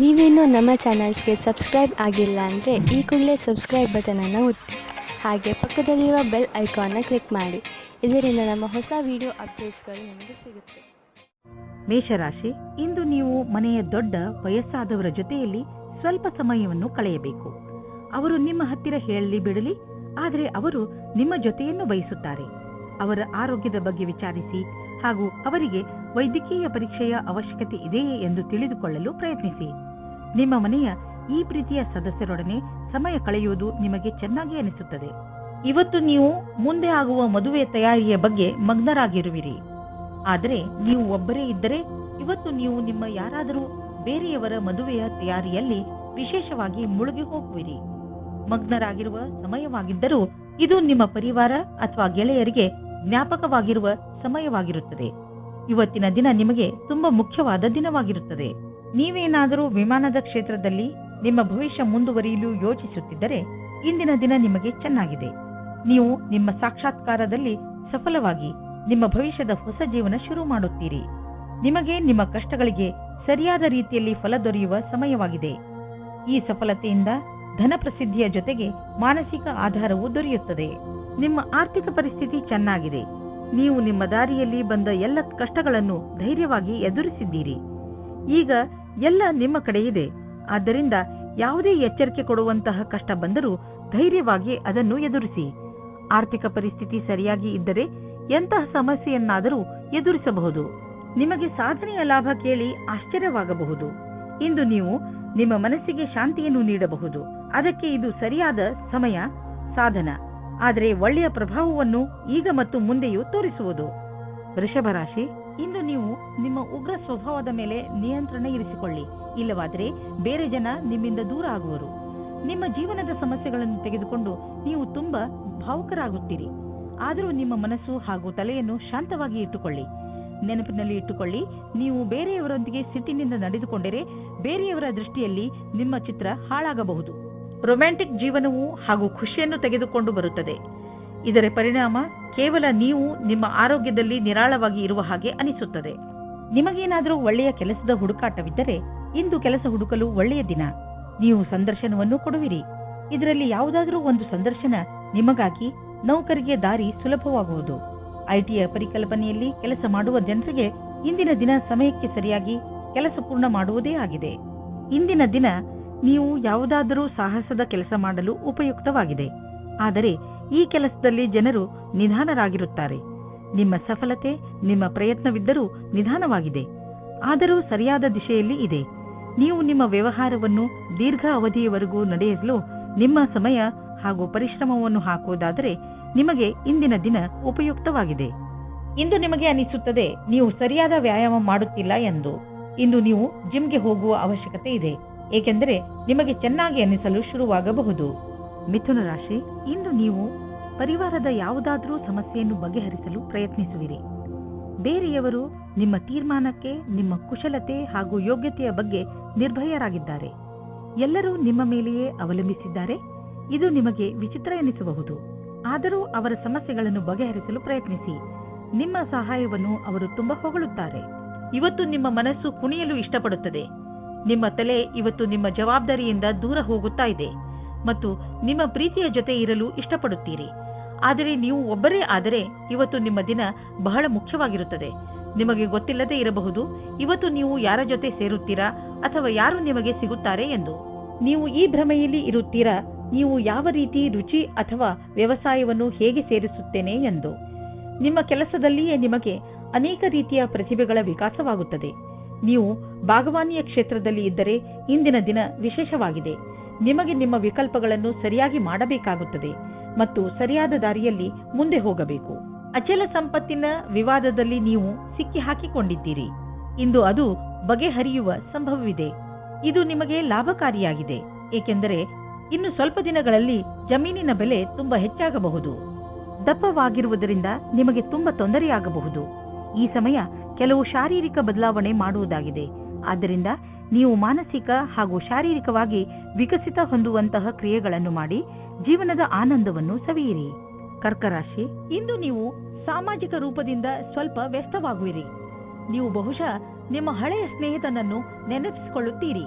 ನೀವೇನೂ ನಮ್ಮ ಚಾನಲ್ಸ್ಗೆ ಸಬ್ಸ್ಕ್ರೈಬ್ ಆಗಿಲ್ಲ ಅಂದರೆ ಈ ಕೂಡಲೇ ಸಬ್ಸ್ಕ್ರೈಬ್ ಬಟನನ್ನು ಒತ್ತಿ ಹಾಗೆ ಪಕ್ಕದಲ್ಲಿರುವ ಬೆಲ್ ಐಕಾನ್ನ ಕ್ಲಿಕ್ ಮಾಡಿ. ಇದರಿಂದ ನಮ್ಮ ಹೊಸ ವಿಡಿಯೋ ಅಪ್ಡೇಟ್ಸ್ಗಳು ನಿಮಗೆ ಸಿಗುತ್ತೆ. ಮೇಷರಾಶಿ, ಇಂದು ನೀವು ಮನೆಯ ದೊಡ್ಡ ವಯಸ್ಸಾದವರ ಜೊತೆಯಲ್ಲಿ ಸ್ವಲ್ಪ ಸಮಯವನ್ನು ಕಳೆಯಬೇಕು. ಅವರು ನಿಮ್ಮ ಹತ್ತಿರ ಹೇಳಲಿ ಬಿಡಲಿ, ಆದರೆ ಅವರು ನಿಮ್ಮ ಜೊತೆಯನ್ನು ಬಯಸುತ್ತಾರೆ. ಅವರ ಆರೋಗ್ಯದ ಬಗ್ಗೆ ವಿಚಾರಿಸಿ ಹಾಗೂ ಅವರಿಗೆ ವೈದ್ಯಕೀಯ ಪರೀಕ್ಷೆಯ ಅವಶ್ಯಕತೆ ಇದೆಯೇ ಎಂದು ತಿಳಿದುಕೊಳ್ಳಲು ಪ್ರಯತ್ನಿಸಿ. ನಿಮ್ಮ ಮನೆಯ ಈ ಪ್ರೀತಿಯ ಸದಸ್ಯರೊಡನೆ ಸಮಯ ಕಳೆಯುವುದು ನಿಮಗೆ ಚೆನ್ನಾಗಿ ಅನಿಸುತ್ತದೆ. ಇವತ್ತು ನೀವು ಮುಂದೆ ಆಗುವ ಮದುವೆ ತಯಾರಿಯ ಬಗ್ಗೆ ಮಗ್ನರಾಗಿರುವಿರಿ. ಆದರೆ ನೀವು ಒಬ್ಬರೇ ಇದ್ದರೆ ಇವತ್ತು ನೀವು ನಿಮ್ಮ ಯಾರಾದರೂ ಬೇರೆಯವರ ಮದುವೆಯ ತಯಾರಿಯಲ್ಲಿ ವಿಶೇಷವಾಗಿ ಮುಳುಗಿ ಹೋಗುವಿರಿ. ಮಗ್ನರಾಗಿರುವ ಸಮಯವಾಗಿದ್ದರೂ ಇದು ನಿಮ್ಮ ಪರಿವಾರ ಅಥವಾ ಗೆಳೆಯರಿಗೆ ಜ್ಞಾಪಕವಾಗಿರುವ ಸಮಯವಾಗಿರುತ್ತದೆ. ಇವತ್ತಿನ ದಿನ ನಿಮಗೆ ತುಂಬಾ ಮುಖ್ಯವಾದ ದಿನವಾಗಿರುತ್ತದೆ. ನೀವೇನಾದರೂ ವಿಮಾನದ ಕ್ಷೇತ್ರದಲ್ಲಿ ನಿಮ್ಮ ಭವಿಷ್ಯ ಮುಂದುವರಿಯಲು ಯೋಚಿಸುತ್ತಿದ್ದರೆ ಇಂದಿನ ದಿನ ನಿಮಗೆ ಚೆನ್ನಾಗಿದೆ. ನೀವು ನಿಮ್ಮ ಸಾಕ್ಷಾತ್ಕಾರದಲ್ಲಿ ಸಫಲವಾಗಿ ನಿಮ್ಮ ಭವಿಷ್ಯದ ಹೊಸ ಜೀವನ ಶುರು ಮಾಡುತ್ತೀರಿ. ನಿಮಗೆ ನಿಮ್ಮ ಕಷ್ಟಗಳಿಗೆ ಸರಿಯಾದ ರೀತಿಯಲ್ಲಿ ಫಲ ದೊರೆಯುವ ಸಮಯವಾಗಿದೆ. ಈ ಸಫಲತೆಯಿಂದ ಧನ ಪ್ರಸಿದ್ಧಿಯ ಜೊತೆಗೆ ಮಾನಸಿಕ ಆಧಾರವೂ ದೊರೆಯುತ್ತದೆ. ನಿಮ್ಮ ಆರ್ಥಿಕ ಪರಿಸ್ಥಿತಿ ಚೆನ್ನಾಗಿದೆ. ನೀವು ನಿಮ್ಮ ದಾರಿಯಲ್ಲಿ ಬಂದ ಎಲ್ಲ ಕಷ್ಟಗಳನ್ನು ಧೈರ್ಯವಾಗಿ ಎದುರಿಸಿದ್ದೀರಿ. ಈಗ ಎಲ್ಲ ನಿಮ್ಮ ಕಡೆ ಇದೆ. ಆದ್ದರಿಂದ ಯಾವುದೇ ಎಚ್ಚರಿಕೆ ಕೊಡುವಂತಹ ಕಷ್ಟ ಬಂದರೂ ಧೈರ್ಯವಾಗಿ ಅದನ್ನು ಎದುರಿಸಿ. ಆರ್ಥಿಕ ಪರಿಸ್ಥಿತಿ ಸರಿಯಾಗಿ ಇದ್ದರೆ ಎಂತಹ ಸಮಸ್ಯೆಯನ್ನಾದರೂ ಎದುರಿಸಬಹುದು. ನಿಮಗೆ ಸಾಧನೆಯ ಲಾಭ ಕೇಳಿ ಆಶ್ಚರ್ಯವಾಗಬಹುದು. ಇಂದು ನೀವು ನಿಮ್ಮ ಮನಸ್ಸಿಗೆ ಶಾಂತಿಯನ್ನು ನೀಡಬಹುದು. ಅದಕ್ಕೆ ಇದು ಸರಿಯಾದ ಸಮಯ ಸಾಧನ. ಆದರೆ ಒಳ್ಳೆಯ ಪ್ರಭಾವವನ್ನು ಈಗ ಮತ್ತು ಮುಂದೆಯೂ ತೋರಿಸುವುದು. ವೃಷಭ ರಾಶಿ, ಇಂದು ನೀವು ನಿಮ್ಮ ಉಗ್ರ ಸ್ವಭಾವದ ಮೇಲೆ ನಿಯಂತ್ರಣ ಇರಿಸಿಕೊಳ್ಳಿ. ಇಲ್ಲವಾದರೆ ಬೇರೆ ಜನ ನಿಮ್ಮಿಂದ ದೂರ ಆಗುವರು. ನಿಮ್ಮ ಜೀವನದ ಸಮಸ್ಯೆಗಳನ್ನು ತೆಗೆದುಕೊಂಡು ನೀವು ತುಂಬಾ ಭಾವುಕರಾಗುತ್ತೀರಿ. ಆದರೂ ನಿಮ್ಮ ಮನಸ್ಸು ಹಾಗೂ ತಲೆಯನ್ನು ಶಾಂತವಾಗಿ ಇಟ್ಟುಕೊಳ್ಳಿ. ನೆನಪಿನಲ್ಲಿ ಇಟ್ಟುಕೊಳ್ಳಿ, ನೀವು ಬೇರೆಯವರೊಂದಿಗೆ ಸಿಟ್ಟಿನಿಂದ ನಡೆದುಕೊಂಡರೆ ಬೇರೆಯವರ ದೃಷ್ಟಿಯಲ್ಲಿ ನಿಮ್ಮ ಚಿತ್ರ ಹಾಳಾಗಬಹುದು. ರೊಮ್ಯಾಂಟಿಕ್ ಜೀವನವು ಹಾಗೂ ಖುಷಿಯನ್ನು ತೆಗೆದುಕೊಂಡು ಬರುತ್ತದೆ. ಇದರ ಪರಿಣಾಮ ಕೇವಲ ನೀವು ನಿಮ್ಮ ಆರೋಗ್ಯದಲ್ಲಿ ನಿರಾಳವಾಗಿ ಇರುವ ಹಾಗೆ ಅನಿಸುತ್ತದೆ. ನಿಮಗೇನಾದರೂ ಒಳ್ಳೆಯ ಕೆಲಸದ ಹುಡುಕಾಟವಿದ್ದರೆ ಇಂದು ಕೆಲಸ ಹುಡುಕಲು ಒಳ್ಳೆಯ ದಿನ. ನೀವು ಸಂದರ್ಶನವನ್ನು ಕೊಡುವಿರಿ. ಇದರಲ್ಲಿ ಯಾವುದಾದರೂ ಒಂದು ಸಂದರ್ಶನ ನಿಮಗಾಗಿ ನೌಕರಿಗೆ ದಾರಿ ಸುಲಭವಾಗುವುದು. ಐಟಿಯ ಪರಿಕಲ್ಪನೆಯಲ್ಲಿ ಕೆಲಸ ಮಾಡುವ ಜನರಿಗೆ ಇಂದಿನ ದಿನ ಸಮಯಕ್ಕೆ ಸರಿಯಾಗಿ ಕೆಲಸ ಪೂರ್ಣ ಮಾಡುವುದೇ ಆಗಿದೆ. ಇಂದಿನ ದಿನ ನೀವು ಯಾವುದಾದರೂ ಸಾಹಸದ ಕೆಲಸ ಮಾಡಲು ಉಪಯುಕ್ತವಾಗಿದೆ. ಆದರೆ ಈ ಕೆಲಸದಲ್ಲಿ ಜನರು ನಿಧಾನರಾಗಿರುತ್ತಾರೆ. ನಿಮ್ಮ ಸಫಲತೆ ನಿಮ್ಮ ಪ್ರಯತ್ನವಿದ್ದರೂ ನಿಧಾನವಾಗಿದೆ, ಆದರೂ ಸರಿಯಾದ ದಿಶೆಯಲ್ಲಿ ಇದೆ. ನೀವು ನಿಮ್ಮ ವ್ಯವಹಾರವನ್ನು ದೀರ್ಘ ಅವಧಿಯವರೆಗೂ ನಡೆಯಲು ನಿಮ್ಮ ಸಮಯ ಹಾಗೂ ಪರಿಶ್ರಮವನ್ನು ಹಾಕುವುದಾದರೆ ನಿಮಗೆ ಇಂದಿನ ದಿನ ಉಪಯುಕ್ತವಾಗಿದೆ. ಇಂದು ನಿಮಗೆ ಅನಿಸುತ್ತದೆ ನೀವು ಸರಿಯಾದ ವ್ಯಾಯಾಮ ಮಾಡುತ್ತಿಲ್ಲ ಎಂದು. ಇಂದು ನೀವು ಜಿಮ್ಗೆ ಹೋಗುವ ಅವಶ್ಯಕತೆ ಇದೆ, ಏಕೆಂದರೆ ನಿಮಗೆ ಚೆನ್ನಾಗಿ ಅನಿಸಲು ಶುರುವಾಗಬಹುದು. ಮಿಥುನ ರಾಶಿ, ಇಂದು ನೀವು ಪರಿವಾರದ ಯಾವುದಾದರೂ ಸಮಸ್ಯೆಯನ್ನು ಬಗೆಹರಿಸಲು ಪ್ರಯತ್ನಿಸುವಿರಿ. ಬೇರೆಯವರು ನಿಮ್ಮ ತೀರ್ಮಾನಕ್ಕೆ ನಿಮ್ಮ ಕುಶಲತೆ ಹಾಗೂ ಯೋಗ್ಯತೆಯ ಬಗ್ಗೆ ನಿರ್ಭಯರಾಗಿದ್ದಾರೆ. ಎಲ್ಲರೂ ನಿಮ್ಮ ಮೇಲೆಯೇ ಅವಲಂಬಿಸಿದ್ದಾರೆ. ಇದು ನಿಮಗೆ ವಿಚಿತ್ರ ಎನಿಸಬಹುದು, ಆದರೂ ಅವರ ಸಮಸ್ಯೆಗಳನ್ನು ಬಗೆಹರಿಸಲು ಪ್ರಯತ್ನಿಸಿ. ನಿಮ್ಮ ಸಹಾಯವನ್ನು ಅವರು ತುಂಬಾ ಹೊಗಳುತ್ತಾರೆ. ಇವತ್ತು ನಿಮ್ಮ ಮನಸ್ಸು ಕುಣಿಯಲು ಇಷ್ಟಪಡುತ್ತದೆ. ನಿಮ್ಮ ತಲೆ ಇವತ್ತು ನಿಮ್ಮ ಜವಾಬ್ದಾರಿಯಿಂದ ದೂರ ಹೋಗುತ್ತಾ ಇದೆ ಮತ್ತು ನಿಮ್ಮ ಪ್ರೀತಿಯ ಜೊತೆ ಇರಲು ಇಷ್ಟಪಡುತ್ತೀರಿ. ಆದರೆ ನೀವು ಒಬ್ಬರೇ ಆದರೆ ಇವತ್ತು ನಿಮ್ಮ ದಿನ ಬಹಳ ಮುಖ್ಯವಾಗಿರುತ್ತದೆ. ನಿಮಗೆ ಗೊತ್ತಿಲ್ಲದೆ ಇರಬಹುದು ಇವತ್ತು ನೀವು ಯಾರ ಜೊತೆ ಸೇರುತ್ತೀರಾ ಅಥವಾ ಯಾರು ನಿಮಗೆ ಸಿಗುತ್ತಾರೆ ಎಂದು. ನೀವು ಈ ಭ್ರಮೆಯಲ್ಲಿ ಇರುತ್ತೀರಾ, ನೀವು ಯಾವ ರೀತಿ ರುಚಿ ಅಥವಾ ವ್ಯವಸಾಯವನ್ನು ಹೇಗೆ ಸೇರಿಸುತ್ತೇನೆ ಎಂದು. ನಿಮ್ಮ ಕೆಲಸದಲ್ಲಿಯೇ ನಿಮಗೆ ಅನೇಕ ರೀತಿಯ ಪ್ರತಿಭೆಗಳ ವಿಕಾಸವಾಗುತ್ತದೆ. ನೀವು ಬಾಗವಾನಿಯ ಕ್ಷೇತ್ರದಲ್ಲಿ ಇದ್ದರೆ ಇಂದಿನ ದಿನ ವಿಶೇಷವಾಗಿದೆ. ನಿಮಗೆ ನಿಮ್ಮ ವಿಕಲ್ಪಗಳನ್ನು ಸರಿಯಾಗಿ ಮಾಡಬೇಕಾಗುತ್ತದೆ ಮತ್ತು ಸರಿಯಾದ ದಾರಿಯಲ್ಲಿ ಮುಂದೆ ಹೋಗಬೇಕು. ಅಚಲ ಸಂಪತ್ತಿನ ವಿವಾದದಲ್ಲಿ ನೀವು ಸಿಕ್ಕಿ ಹಾಕಿಕೊಂಡಿದ್ದೀರಿ. ಇಂದು ಅದು ಬಗೆಹರಿಯುವ ಸಂಭವವಿದೆ. ಇದು ನಿಮಗೆ ಲಾಭಕಾರಿಯಾಗಿದೆ, ಏಕೆಂದರೆ ಇನ್ನು ಸ್ವಲ್ಪ ದಿನಗಳಲ್ಲಿ ಜಮೀನಿನ ಬೆಲೆ ತುಂಬಾ ಹೆಚ್ಚಾಗಬಹುದು. ದಪ್ಪವಾಗಿರುವುದರಿಂದ ನಿಮಗೆ ತುಂಬಾ ತೊಂದರೆಯಾಗಬಹುದು. ಈ ಸಮಯ ಕೆಲವು ಶಾರೀರಿಕ ಬದಲಾವಣೆ ಮಾಡುವುದಾಗಿದೆ. ಆದ್ದರಿಂದ ನೀವು ಮಾನಸಿಕ ಹಾಗೂ ಶಾರೀರಿಕವಾಗಿ ವಿಕಸಿತ ಹೊಂದುವಂತಹ ಕ್ರಿಯೆಗಳನ್ನು ಮಾಡಿ ಜೀವನದ ಆನಂದವನ್ನು ಸವಿಯಿರಿ. ಕರ್ಕರಾಶಿ, ಇಂದು ನೀವು ಸಾಮಾಜಿಕ ರೂಪದಿಂದ ಸ್ವಲ್ಪ ವ್ಯಸ್ತವಾಗುವಿರಿ. ನೀವು ಬಹುಶಃ ನಿಮ್ಮ ಹಳೆಯ ಸ್ನೇಹಿತನನ್ನು ನೆನಪಿಸಿಕೊಳ್ಳುತ್ತೀರಿ.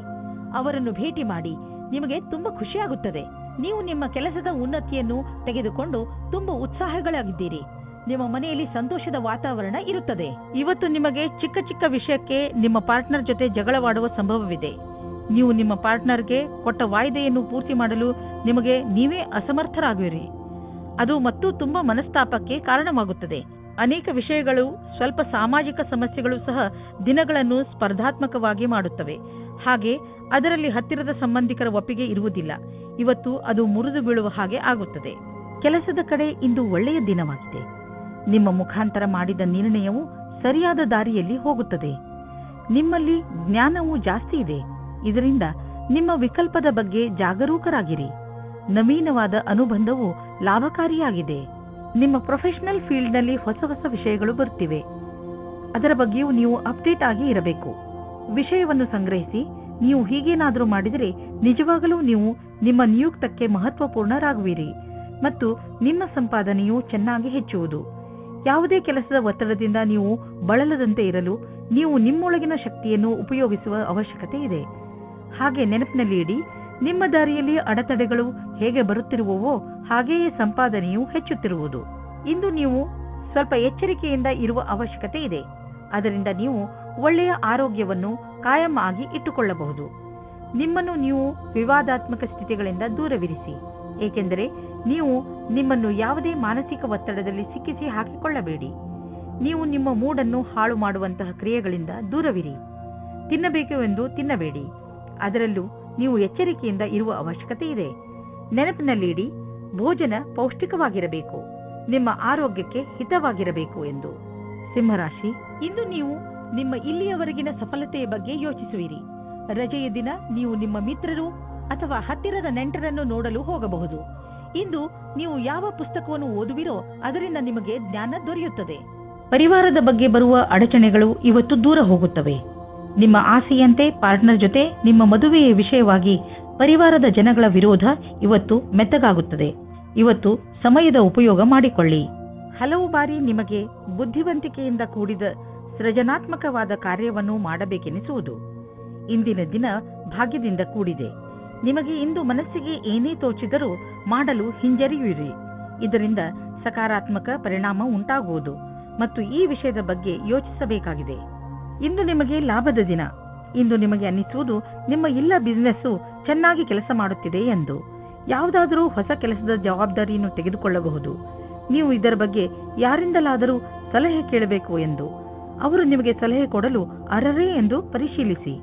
ಅವರನ್ನು ಭೇಟಿ ಮಾಡಿ. ನಿಮಗೆ ತುಂಬಾ ಖುಷಿಯಾಗುತ್ತದೆ. ನೀವು ನಿಮ್ಮ ಕೆಲಸದ ಉನ್ನತಿಯನ್ನು ತೆಗೆದುಕೊಂಡು ತುಂಬಾ ಉತ್ಸಾಹಗಳಾಗಿದ್ದೀರಿ. ನಿಮ್ಮ ಮನೆಯಲ್ಲಿ ಸಂತೋಷದ ವಾತಾವರಣ ಇರುತ್ತದೆ. ಇವತ್ತು ನಿಮಗೆ ಚಿಕ್ಕ ಚಿಕ್ಕ ವಿಷಯಕ್ಕೆ ನಿಮ್ಮ ಪಾರ್ಟ್ನರ್ ಜೊತೆ ಜಗಳವಾಡುವ ಸಂಭವವಿದೆ. ನೀವು ನಿಮ್ಮ ಪಾರ್ಟ್ನರ್ಗೆ ಕೊಟ್ಟ ವಾಯ್ದೆಯನ್ನು ಪೂರ್ತಿ ಮಾಡಲು ನಿಮಗೆ ನೀವೇ ಅಸಮರ್ಥರಾಗುವಿರಿ. ಅದು ಮತ್ತು ತುಂಬಾ ಮನಸ್ತಾಪಕ್ಕೆ ಕಾರಣವಾಗುತ್ತದೆ. ಅನೇಕ ವಿಷಯಗಳು, ಸ್ವಲ್ಪ ಸಾಮಾಜಿಕ ಸಮಸ್ಯೆಗಳು ಸಹ ದಿನಗಳನ್ನು ಸ್ಪರ್ಧಾತ್ಮಕವಾಗಿ ಮಾಡುತ್ತವೆ. ಹಾಗೆ ಅದರಲ್ಲಿ ಹತ್ತಿರದ ಸಂಬಂಧಿಕರ ಒಪ್ಪಿಗೆ ಇರುವುದಿಲ್ಲ. ಇವತ್ತು ಅದು ಮುರಿದು ಬೀಳುವ ಹಾಗೆ ಆಗುತ್ತದೆ. ಕೆಲಸದ ಕಡೆ ಇಂದು ಒಳ್ಳೆಯ ದಿನವಾಗಿದೆ. ನಿಮ್ಮ ಮುಖಾಂತರ ಮಾಡಿದ ನಿರ್ಣಯವು ಸರಿಯಾದ ದಾರಿಯಲ್ಲಿ ಹೋಗುತ್ತದೆ. ನಿಮ್ಮಲ್ಲಿ ಜ್ಞಾನವೂ ಜಾಸ್ತಿ ಇದೆ. ಇದರಿಂದ ನಿಮ್ಮ ವಿಕಲ್ಪದ ಬಗ್ಗೆ ಜಾಗರೂಕರಾಗಿರಿ. ನವೀನವಾದ ಅನುಬಂಧವು ಲಾಭಕಾರಿಯಾಗಿದೆ. ನಿಮ್ಮ ಪ್ರೊಫೆಷನಲ್ ಫೀಲ್ಡ್ನಲ್ಲಿ ಹೊಸ ಹೊಸ ವಿಷಯಗಳು ಬರುತ್ತಿವೆ. ಅದರ ಬಗ್ಗೆಯೂ ನೀವು ಅಪ್ಡೇಟ್ ಆಗಿ ಇರಬೇಕು. ವಿಷಯವನ್ನು ಸಂಗ್ರಹಿಸಿ. ನೀವು ಹೀಗೇನಾದರೂ ಮಾಡಿದರೆ ನಿಜವಾಗಲೂ ನೀವು ನಿಮ್ಮ ನಿಯುಕ್ತಕ್ಕೆ ಮಹತ್ವಪೂರ್ಣರಾಗುವಿರಿ ಮತ್ತು ನಿಮ್ಮ ಸಂಪಾದನೆಯು ಚೆನ್ನಾಗಿ ಹೆಚ್ಚುವುದು. ಯಾವುದೇ ಕೆಲಸದ ಒತ್ತಡದಿಂದ ನೀವು ಬಳಲದಂತೆ ಇರಲು ನೀವು ನಿಮ್ಮೊಳಗಿನ ಶಕ್ತಿಯನ್ನು ಉಪಯೋಗಿಸುವ ಅವಶ್ಯಕತೆ ಇದೆ. ಹಾಗೆ ನೆನಪಿನಲ್ಲಿ ಇಡಿ, ನಿಮ್ಮ ದಾರಿಯಲ್ಲಿ ಅಡೆತಡೆಗಳು ಹೇಗೆ ಬರುತ್ತಿರುವವೋ ಹಾಗೆಯೇ ಸಂಪಾದನೆಯು ಹೆಚ್ಚುತ್ತಿರುವುದು. ಇಂದು ನೀವು ಸ್ವಲ್ಪ ಎಚ್ಚರಿಕೆಯಿಂದ ಇರುವ ಅವಶ್ಯಕತೆ ಇದೆ. ಅದರಿಂದ ನೀವು ಒಳ್ಳೆಯ ಆರೋಗ್ಯವನ್ನು ಕಾಯಂ ಆಗಿ ಇಟ್ಟುಕೊಳ್ಳಬಹುದು. ನಿಮ್ಮನ್ನು ನೀವು ವಿವಾದಾತ್ಮಕ ಸ್ಥಿತಿಗಳಿಂದ ದೂರವಿರಿಸಿ, ಏಕೆಂದರೆ ನೀವು ನಿಮ್ಮನ್ನು ಯಾವುದೇ ಮಾನಸಿಕ ಒತ್ತಡದಲ್ಲಿ ಸಿಕ್ಕಿಸಿ ಹಾಕಿಕೊಳ್ಳಬೇಡಿ. ನೀವು ನಿಮ್ಮ ಮೂಡನ್ನು ಹಾಳು ಮಾಡುವಂತಹ ಕ್ರಿಯೆಗಳಿಂದ ದೂರವಿರಿ. ತಿನ್ನಬೇಕು ಎಂದು ತಿನ್ನಬೇಡಿ. ಅದರಲ್ಲೂ ನೀವು ಎಚ್ಚರಿಕೆಯಿಂದ ಇರುವ ಅವಶ್ಯಕತೆ ಇದೆ. ನೆನಪಿನಲ್ಲಿಡಿ, ಭೋಜನ ಪೌಷ್ಟಿಕವಾಗಿರಬೇಕು, ನಿಮ್ಮ ಆರೋಗ್ಯಕ್ಕೆ ಹಿತವಾಗಿರಬೇಕು ಎಂದು. ಸಿಂಹರಾಶಿ, ಇಂದು ನೀವು ನಿಮ್ಮ ಇಲ್ಲಿಯವರೆಗಿನ ಸಫಲತೆಯ ಬಗ್ಗೆ ಯೋಚಿಸುವಿರಿ. ರಜೆಯ ದಿನ ನೀವು ನಿಮ್ಮ ಮಿತ್ರರು ಅಥವಾ ಹತ್ತಿರದ ನೆಂಟರನ್ನು ನೋಡಲು ಹೋಗಬಹುದು. ಇಂದು ನೀವು ಯಾವ ಪುಸ್ತಕವನ್ನು ಓದುವಿರೋ ಅದರಿಂದ ನಿಮಗೆ ಜ್ಞಾನ ದೊರೆಯುತ್ತದೆ. ಪರಿವಾರದ ಬಗ್ಗೆ ಬರುವ ಅಡಚಣೆಗಳು ಇವತ್ತು ದೂರ ಹೋಗುತ್ತವೆ. ನಿಮ್ಮ ಆಸೆಯಂತೆ ಪಾರ್ಟ್ನರ್ ಜೊತೆ ನಿಮ್ಮ ಮದುವೆಯ ವಿಷಯವಾಗಿ ಪರಿವಾರದ ಜನಗಳ ವಿರೋಧ ಇವತ್ತು ಮೆತ್ತಗಾಗುತ್ತದೆ. ಇವತ್ತು ಸಮಯದ ಉಪಯೋಗ ಮಾಡಿಕೊಳ್ಳಿ. ಹಲವು ಬಾರಿ ನಿಮಗೆ ಬುದ್ಧಿವಂತಿಕೆಯಿಂದ ಕೂಡಿದ ಸೃಜನಾತ್ಮಕವಾದ ಕಾರ್ಯವನ್ನು ಮಾಡಬೇಕೆನಿಸುವುದು. ಇಂದಿನ ದಿನ ಭಾಗ್ಯದಿಂದ ಕೂಡಿದೆ. ನಿಮಗೆ ಇಂದು ಮನಸ್ಸಿಗೆ ಏನೇ ತೋಚಿದರೂ ಮಾಡಲು ಹಿಂಜರಿಯುವಿರಿ. ಇದರಿಂದ ಸಕಾರಾತ್ಮಕ ಪರಿಣಾಮ ಉಂಟಾಗುವುದು ಮತ್ತು ಈ ವಿಷಯದ ಬಗ್ಗೆ ಯೋಚಿಸಬೇಕಾಗಿದೆ. ಇಂದು ನಿಮಗೆ ಲಾಭದ ದಿನ. ಇಂದು ನಿಮಗೆ ಅನ್ನಿಸುವುದು ನಿಮ್ಮ ಎಲ್ಲ ಬಿಸಿನೆಸ್ಸು ಚೆನ್ನಾಗಿ ಕೆಲಸ ಮಾಡುತ್ತಿದೆ ಎಂದು. ಯಾವುದಾದರೂ ಹೊಸ ಕೆಲಸದ ಜವಾಬ್ದಾರಿಯನ್ನು ತೆಗೆದುಕೊಳ್ಳಬಹುದು. ನೀವು ಇದರ ಬಗ್ಗೆ ಯಾರಿಂದಲಾದರೂ ಸಲಹೆ ಕೇಳಬೇಕು ಎಂದು. ಅವರು ನಿಮಗೆ ಸಲಹೆ ಕೊಡಲು ಅರ್ಹರೇ ಎಂದು ಪರಿಶೀಲಿಸಿ.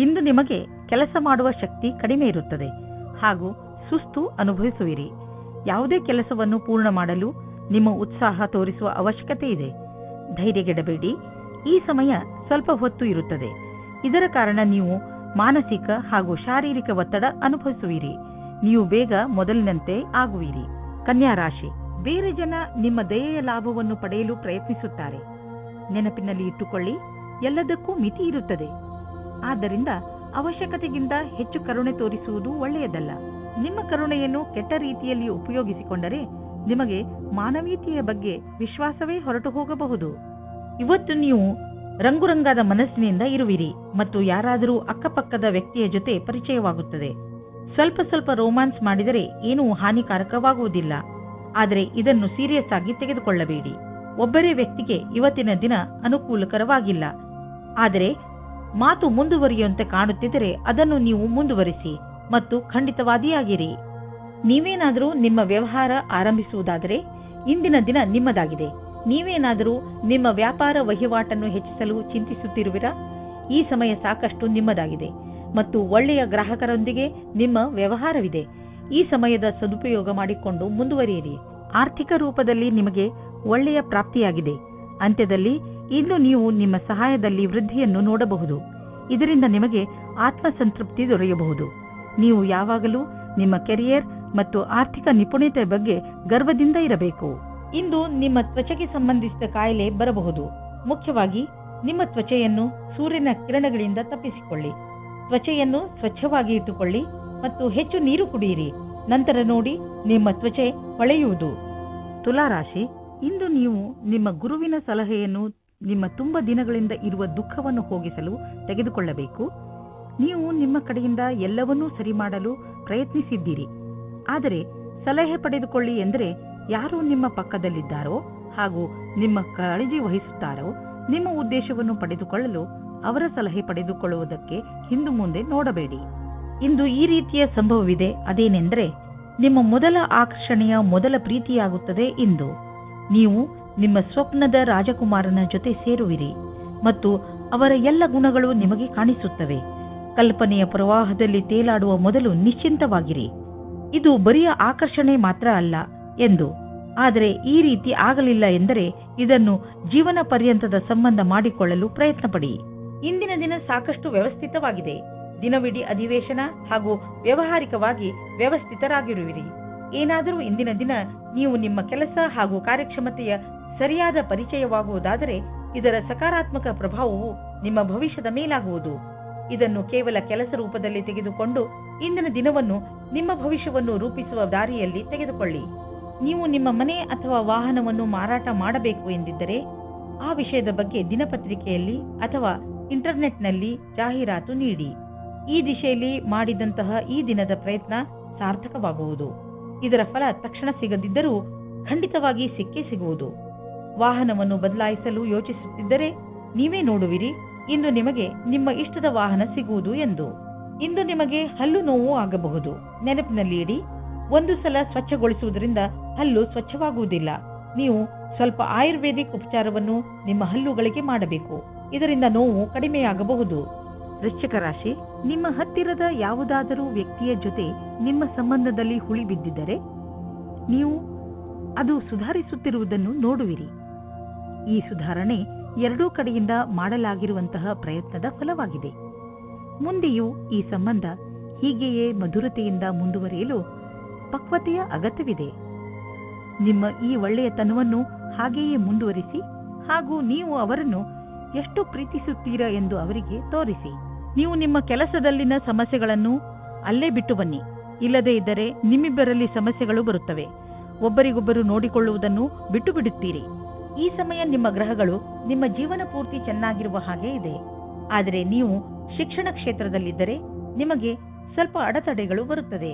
ಇಂದು ನಿಮಗೆ ಕೆಲಸ ಮಾಡುವ ಶಕ್ತಿ ಕಡಿಮೆ ಇರುತ್ತದೆ ಹಾಗೂ ಸುಸ್ತು ಅನುಭವಿಸುವಿರಿ. ಯಾವುದೇ ಕೆಲಸವನ್ನು ಪೂರ್ಣ ಮಾಡಲು ನಿಮ್ಮ ಉತ್ಸಾಹ ತೋರಿಸುವ ಅವಶ್ಯಕತೆ ಇದೆ. ಧೈರ್ಯಗೆಡಬೇಡಿ. ಈ ಸಮಯ ಸ್ವಲ್ಪ ಹೊತ್ತು ಇರುತ್ತದೆ. ಇದರ ಕಾರಣ ನೀವು ಮಾನಸಿಕ ಹಾಗೂ ಶಾರೀರಿಕ ಒತ್ತಡ ಅನುಭವಿಸುವಿರಿ. ನೀವು ಬೇಗ ಮೊದಲಿನಂತೆ ಆಗುವಿರಿ. ಕನ್ಯಾ ರಾಶಿ, ಬೇರೆ ಜನ ನಿಮ್ಮ ದಯೆಯ ಲಾಭವನ್ನು ಪಡೆಯಲು ಪ್ರಯತ್ನಿಸುತ್ತಾರೆ. ನೆನಪಿನಲ್ಲಿ ಇಟ್ಟುಕೊಳ್ಳಿ, ಎಲ್ಲದಕ್ಕೂ ಮಿತಿ ಇರುತ್ತದೆ. ಆದ್ದರಿಂದ ಅವಶ್ಯಕತೆಗಿಂತ ಹೆಚ್ಚು ಕರುಣೆ ತೋರಿಸುವುದು ಒಳ್ಳೆಯದಲ್ಲ. ನಿಮ್ಮ ಕರುಣೆಯನ್ನು ಕೆಟ್ಟ ರೀತಿಯಲ್ಲಿ ಉಪಯೋಗಿಸಿಕೊಂಡರೆ ನಿಮಗೆ ಮಾನವೀಯತೆಯ ಬಗ್ಗೆ ವಿಶ್ವಾಸವೇ ಹೊರಟು ಹೋಗಬಹುದು. ಇವತ್ತು ನೀವು ರಂಗುರಂಗಾದ ಮನಸ್ಸಿನಿಂದ ಇರುವಿರಿ ಮತ್ತು ಯಾರಾದರೂ ಅಕ್ಕಪಕ್ಕದ ವ್ಯಕ್ತಿಯ ಜೊತೆ ಪರಿಚಯವಾಗುತ್ತದೆ. ಸ್ವಲ್ಪ ಸ್ವಲ್ಪ ರೋಮಾನ್ಸ್ ಮಾಡಿದರೆ ಏನೂ ಹಾನಿಕಾರಕವಾಗುವುದಿಲ್ಲ. ಆದರೆ ಇದನ್ನು ಸೀರಿಯಸ್ ಆಗಿ ತೆಗೆದುಕೊಳ್ಳಬೇಡಿ. ಒಬ್ಬರೇ ವ್ಯಕ್ತಿಗೆ ಇವತ್ತಿನ ದಿನ ಅನುಕೂಲಕರವಾಗಿಲ್ಲ. ಆದರೆ ಮಾತು ಮುಂದುವರಿಯುವಂತೆ ಕಾಣುತ್ತಿದ್ದರೆ ಅದನ್ನು ನೀವು ಮುಂದುವರಿಸಿ ಮತ್ತು ಖಂಡಿತವಾದಿಯಾಗಿರಿ. ನೀವೇನಾದರೂ ನಿಮ್ಮ ವ್ಯವಹಾರ ಆರಂಭಿಸುವುದಾದರೆ ಇಂದಿನ ದಿನ ನಿಮ್ಮದಾಗಿದೆ. ನೀವೇನಾದರೂ ನಿಮ್ಮ ವ್ಯಾಪಾರ ವಹಿವಾಟನ್ನು ಹೆಚ್ಚಿಸಲು ಚಿಂತಿಸುತ್ತಿರುವಿರಾ? ಈ ಸಮಯ ಸಾಕಷ್ಟು ನಿಮ್ಮದಾಗಿದೆ ಮತ್ತು ಒಳ್ಳೆಯ ಗ್ರಾಹಕರೊಂದಿಗೆ ನಿಮ್ಮ ವ್ಯವಹಾರವಿದೆ. ಈ ಸಮಯದ ಸದುಪಯೋಗ ಮಾಡಿಕೊಂಡು ಮುಂದುವರಿಯಿರಿ. ಆರ್ಥಿಕ ರೂಪದಲ್ಲಿ ನಿಮಗೆ ಒಳ್ಳೆಯ ಪ್ರಾಪ್ತಿಯಾಗಿದೆ. ಅಂತ್ಯದಲ್ಲಿ ಇಂದು ನೀವು ನಿಮ್ಮ ಸಹಾಯದಲ್ಲಿ ವೃದ್ಧಿಯನ್ನು ನೋಡಬಹುದು. ಇದರಿಂದ ನಿಮಗೆ ಆತ್ಮಸಂತೃಪ್ತಿ ದೊರೆಯಬಹುದು. ನೀವು ಯಾವಾಗಲೂ ನಿಮ್ಮ ಕೆರಿಯರ್ ಮತ್ತು ಆರ್ಥಿಕ ನಿಪುಣತೆ ಬಗ್ಗೆ ಗರ್ವದಿಂದ ಇರಬೇಕು. ಇಂದು ನಿಮ್ಮ ತ್ವಚೆಗೆ ಸಂಬಂಧಿಸಿದ ಕಾಯಿಲೆ ಬರಬಹುದು. ಮುಖ್ಯವಾಗಿ ನಿಮ್ಮ ತ್ವಚೆಯನ್ನು ಸೂರ್ಯನ ಕಿರಣಗಳಿಂದ ತಪ್ಪಿಸಿಕೊಳ್ಳಿ. ತ್ವಚೆಯನ್ನು ಸ್ವಚ್ಛವಾಗಿ ಇಟ್ಟುಕೊಳ್ಳಿ ಮತ್ತು ಹೆಚ್ಚು ನೀರು ಕುಡಿಯಿರಿ. ನಂತರ ನೋಡಿ ನಿಮ್ಮ ತ್ವಚೆ ಹೊಳೆಯುವುದು. ತುಲಾರಾಶಿ, ಇಂದು ನೀವು ನಿಮ್ಮ ಗುರುವಿನ ಸಲಹೆಯನ್ನು ನಿಮ್ಮ ತುಂಬ ದಿನಗಳಿಂದ ಇರುವ ದುಃಖವನ್ನು ಹೋಗಿಸಲು ತೆಗೆದುಕೊಳ್ಳಬೇಕು. ನೀವು ನಿಮ್ಮ ಕಡೆಯಿಂದ ಎಲ್ಲವನ್ನೂ ಸರಿ ಮಾಡಲು ಪ್ರಯತ್ನಿಸಿದ್ದೀರಿ. ಆದರೆ ಸಲಹೆ ಪಡೆದುಕೊಳ್ಳಿ ಎಂದರೆ ಯಾರು ನಿಮ್ಮ ಪಕ್ಕದಲ್ಲಿದ್ದಾರೋ ಹಾಗೂ ನಿಮ್ಮ ಕಾಳಜಿ ವಹಿಸುತ್ತಾರೋ ನಿಮ್ಮ ಉದ್ದೇಶವನ್ನು ಪಡೆದುಕೊಳ್ಳಲು ಅವರ ಸಲಹೆ ಪಡೆದುಕೊಳ್ಳುವುದಕ್ಕೆ ಹಿಂದು ಮುಂದೆ ನೋಡಬೇಡಿ. ಇಂದು ಈ ರೀತಿಯ ಸಂಭವವಿದೆ. ಅದೇನೆಂದರೆ ನಿಮ್ಮ ಮೊದಲ ಆಕರ್ಷಣೆಯ ಮೊದಲ ಪ್ರೀತಿಯಾಗುತ್ತದೆ. ಇಂದು ನೀವು ನಿಮ್ಮ ಸ್ವಪ್ನದ ರಾಜಕುಮಾರನ ಜೊತೆ ಸೇರುವಿರಿ ಮತ್ತು ಅವರ ಎಲ್ಲ ಗುಣಗಳು ನಿಮಗೆ ಕಾಣಿಸುತ್ತವೆ. ಕಲ್ಪನೆಯ ಪ್ರವಾಹದಲ್ಲಿ ತೇಲಾಡುವ ಮೊದಲು ನಿಶ್ಚಿಂತವಾಗಿರಿ. ಇದು ಬರಿಯ ಆಕರ್ಷಣೆ ಮಾತ್ರ ಅಲ್ಲ ಎಂದು. ಆದರೆ ಈ ರೀತಿ ಆಗಲಿಲ್ಲ ಎಂದರೆ ಇದನ್ನು ಜೀವನ ಪರ್ಯಂತದ ಸಂಬಂಧ ಮಾಡಿಕೊಳ್ಳಲು ಪ್ರಯತ್ನ ಪಡಿ. ಇಂದಿನ ದಿನ ಸಾಕಷ್ಟು ವ್ಯವಸ್ಥಿತವಾಗಿದೆ. ದಿನವಿಡೀ ಅಧಿವೇಶನ ಹಾಗೂ ವ್ಯಾವಹಾರಿಕವಾಗಿ ವ್ಯವಸ್ಥಿತರಾಗಿರುವಿರಿ. ಏನಾದರೂ ಇಂದಿನ ದಿನ ನೀವು ನಿಮ್ಮ ಕೆಲಸ ಹಾಗೂ ಕಾರ್ಯಕ್ಷಮತೆಯ ಸರಿಯಾದ ಪರಿಚಯವಾಗುವುದಾದರೆ ಇದರ ಸಕಾರಾತ್ಮಕ ಪ್ರಭಾವವು ನಿಮ್ಮ ಭವಿಷ್ಯದ ಮೇಲಾಗುವುದು. ಇದನ್ನು ಕೇವಲ ಕೆಲಸ ರೂಪದಲ್ಲಿ ತೆಗೆದುಕೊಂಡು ಇಂದಿನ ದಿನವನ್ನು ನಿಮ್ಮ ಭವಿಷ್ಯವನ್ನು ರೂಪಿಸುವ ದಾರಿಯಲ್ಲಿ ತೆಗೆದುಕೊಳ್ಳಿ. ನೀವು ನಿಮ್ಮ ಮನೆ ಅಥವಾ ವಾಹನವನ್ನು ಮಾರಾಟ ಮಾಡಬೇಕು ಎಂದಿದ್ದರೆ ಆ ವಿಷಯದ ಬಗ್ಗೆ ದಿನಪತ್ರಿಕೆಯಲ್ಲಿ ಅಥವಾ ಇಂಟರ್ನೆಟ್ನಲ್ಲಿ ಜಾಹೀರಾತು ನೀಡಿ. ಈ ದಿಶೆಯಲ್ಲಿ ಮಾಡಿದಂತಹ ಈ ದಿನದ ಪ್ರಯತ್ನ ಸಾರ್ಥಕವಾಗುವುದು. ಇದರ ಫಲ ತಕ್ಷಣ ಸಿಗದಿದ್ದರೂ ಖಂಡಿತವಾಗಿ ಸಿಕ್ಕೇ ಸಿಗುವುದು. ವಾಹನವನ್ನು ಬದಲಾಯಿಸಲು ಯೋಚಿಸುತ್ತಿದ್ದರೆ ನೀವೇ ನೋಡುವಿರಿ ಇಂದು ನಿಮಗೆ ನಿಮ್ಮ ಇಷ್ಟದ ವಾಹನ ಸಿಗುವುದು ಎಂದು. ಇಂದು ನಿಮಗೆ ಹಲ್ಲು ನೋವು ಆಗಬಹುದು. ನೆನಪಿನಲ್ಲಿ ಇಡಿ, ಒಂದು ಸಲ ಸ್ವಚ್ಛಗೊಳಿಸುವುದರಿಂದ ಹಲ್ಲು ಸ್ವಚ್ಛವಾಗುವುದಿಲ್ಲ. ನೀವು ಸ್ವಲ್ಪ ಆಯುರ್ವೇದಿಕ್ ಉಪಚಾರವನ್ನು ನಿಮ್ಮ ಹಲ್ಲುಗಳಿಗೆ ಮಾಡಬೇಕು. ಇದರಿಂದ ನೋವು ಕಡಿಮೆಯಾಗಬಹುದು. ವೃಶ್ಚಿಕ ರಾಶಿ, ನಿಮ್ಮ ಹತ್ತಿರದ ಯಾವುದಾದರೂ ವ್ಯಕ್ತಿಯ ಜೊತೆ ನಿಮ್ಮ ಸಂಬಂಧದಲ್ಲಿ ಹುಳಿ ಬಿದ್ದಿದ್ದರೆ ನೀವು ಅದು ಸುಧಾರಿಸುತ್ತಿರುವುದನ್ನು ನೋಡುವಿರಿ. ಈ ಸುಧಾರಣೆ ಎರಡೂ ಕಡೆಯಿಂದ ಮಾಡಲಾಗಿರುವಂತಹ ಪ್ರಯತ್ನದ ಫಲವಾಗಿದೆ. ಮುಂದೆಯೂ ಈ ಸಂಬಂಧ ಹೀಗೆಯೇ ಮಧುರತೆಯಿಂದ ಮುಂದುವರಿಯಲು ಪಕ್ವತೆಯ ಅಗತ್ಯವಿದೆ. ನಿಮ್ಮ ಈ ಒಳ್ಳೆಯತನವನ್ನು ಹಾಗೆಯೇ ಮುಂದುವರಿಸಿ ಹಾಗೂ ನೀವು ಅವರನ್ನು ಎಷ್ಟು ಪ್ರೀತಿಸುತ್ತೀರಾ ಎಂದು ಅವರಿಗೆ ತೋರಿಸಿ. ನೀವು ನಿಮ್ಮ ಕೆಲಸದಲ್ಲಿನ ಸಮಸ್ಯೆಗಳನ್ನು ಅಲ್ಲೇ ಬಿಟ್ಟು ಬನ್ನಿ. ಇಲ್ಲದೇ ಇದ್ದರೆ ನಿಮ್ಮಿಬ್ಬರಲ್ಲಿ ಸಮಸ್ಯೆಗಳು ಬರುತ್ತವೆ. ಒಬ್ಬರಿಗೊಬ್ಬರು ನೋಡಿಕೊಳ್ಳುವುದನ್ನು ಬಿಟ್ಟು ಬಿಡುತ್ತೀರಿ. ಈ ಸಮಯ ನಿಮ್ಮ ಗ್ರಹಗಳು ನಿಮ್ಮ ಜೀವನ ಪೂರ್ತಿ ಚೆನ್ನಾಗಿರುವ ಹಾಗೆ ಇದೆ. ಆದರೆ ನೀವು ಶಿಕ್ಷಣ ಕ್ಷೇತ್ರದಲ್ಲಿದ್ದರೆ ನಿಮಗೆ ಸ್ವಲ್ಪ ಅಡೆತಡೆಗಳು ಬರುತ್ತದೆ.